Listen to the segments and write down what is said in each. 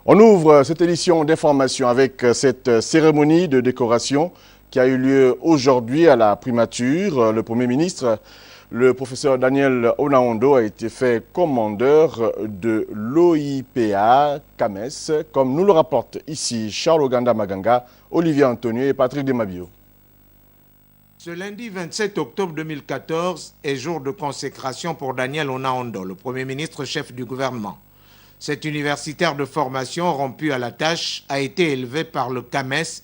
On ouvre cette édition d'information avec cette cérémonie de décoration qui a eu lieu aujourd'hui à la primature. Le Premier ministre, le professeur Daniel Onaondo, a été fait commandeur de l'OIPA CAMES, comme nous le rapportent ici Charles Oganda Maganga, Olivier Antonio et Patrick Demabio. Ce lundi 27 octobre 2014 est jour de consécration pour Daniel Onaondo, le Premier ministre chef du gouvernement. Cet universitaire de formation rompu à la tâche a été élevé par le CAMES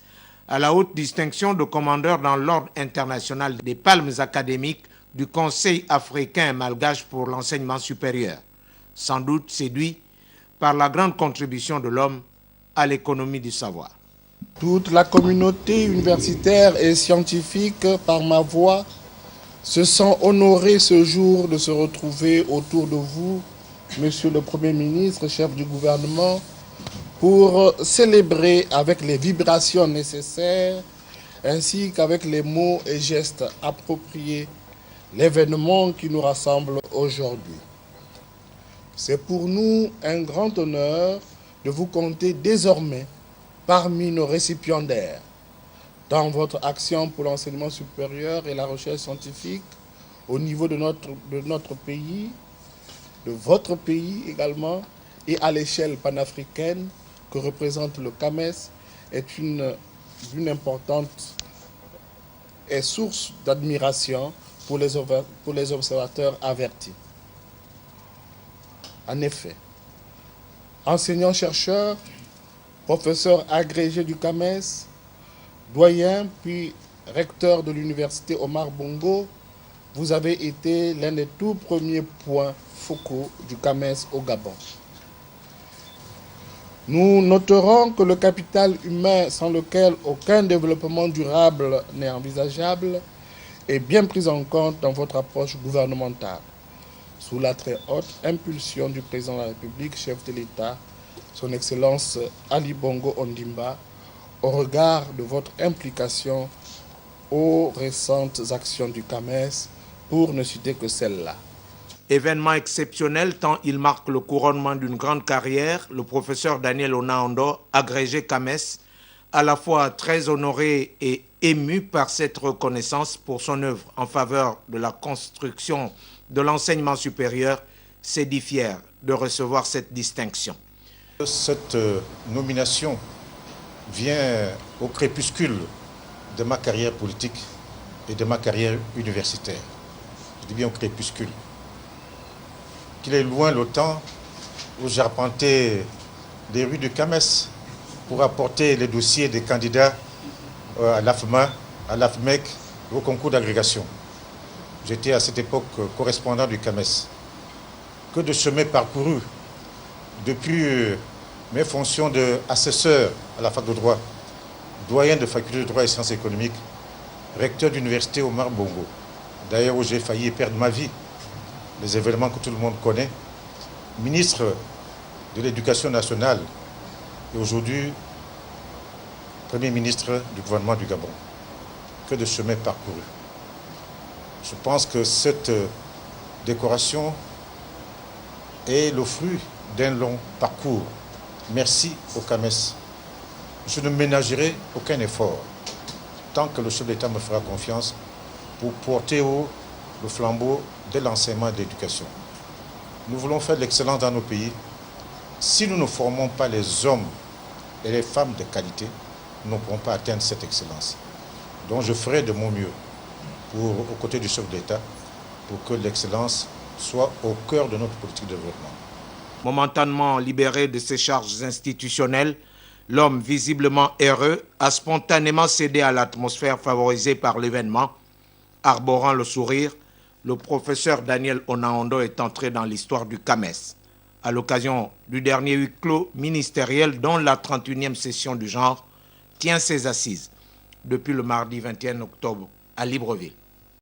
à la haute distinction de commandeur dans l'ordre international des palmes académiques du Conseil africain et malgache pour l'enseignement supérieur, sans doute séduit par la grande contribution de l'homme à l'économie du savoir. Toute la communauté universitaire et scientifique, par ma voix, se sent honorée ce jour de se retrouver autour de vous, Monsieur le Premier ministre, chef du gouvernement, pour célébrer avec les vibrations nécessaires ainsi qu'avec les mots et gestes appropriés l'événement qui nous rassemble aujourd'hui. C'est pour nous un grand honneur de vous compter désormais parmi nos récipiendaires dans votre action pour l'enseignement supérieur et la recherche scientifique au niveau de notre pays, de votre pays également, et à l'échelle panafricaine que représente le CAMES, est une importante et source d'admiration pour les observateurs avertis. En effet, enseignant-chercheur, professeur agrégé du CAMES, doyen puis recteur de l'université Omar Bongo, vous avez été l'un des tout premiers points focaux du CAMES au Gabon. Nous noterons que le capital humain sans lequel aucun développement durable n'est envisageable est bien pris en compte dans votre approche gouvernementale, sous la très haute impulsion du président de la République, chef de l'État, son Excellence Ali Bongo Ondimba, au regard de votre implication aux récentes actions du CAMES, pour ne citer que celle-là. Événement exceptionnel tant il marque le couronnement d'une grande carrière, le professeur Daniel Onaondo, agrégé CAMES, à la fois très honoré et ému par cette reconnaissance pour son œuvre en faveur de la construction de l'enseignement supérieur, s'est dit fier de recevoir cette distinction. Cette nomination vient au crépuscule de ma carrière politique et de ma carrière universitaire. Je dis bien au crépuscule. Qu'il est loin le temps où j'arpentais les rues de CAMES pour apporter les dossiers des candidats à l'AFMA, à l'AFMEC, au concours d'agrégation. J'étais à cette époque correspondant du CAMES. Que de chemin parcouru depuis mes fonctions d'assesseur à la fac de droit, doyen de faculté de droit et sciences économiques, recteur d'université Omar Bongo, d'ailleurs où j'ai failli perdre ma vie, les événements que tout le monde connaît, ministre de l'Éducation nationale et aujourd'hui Premier ministre du gouvernement du Gabon. Que de chemin parcouru. Je pense que cette décoration est le fruit d'un long parcours. Merci au CAMES. Je ne ménagerai aucun effort tant que le chef d'État me fera confiance pour porter haut le flambeau de l'enseignement et de l'éducation. Nous voulons faire de l'excellence dans nos pays. Si nous ne formons pas les hommes et les femmes de qualité, nous ne pourrons pas atteindre cette excellence. Donc je ferai de mon mieux aux côtés du chef d'État pour que l'excellence soit au cœur de notre politique de développement. Momentanément libéré de ses charges institutionnelles, l'homme visiblement heureux a spontanément cédé à l'atmosphère favorisée par l'événement. Arborant le sourire, le professeur Daniel Onaondo est entré dans l'histoire du CAMES à l'occasion du dernier huis clos ministériel dont la 31e session du genre tient ses assises depuis le mardi 21 octobre à Libreville.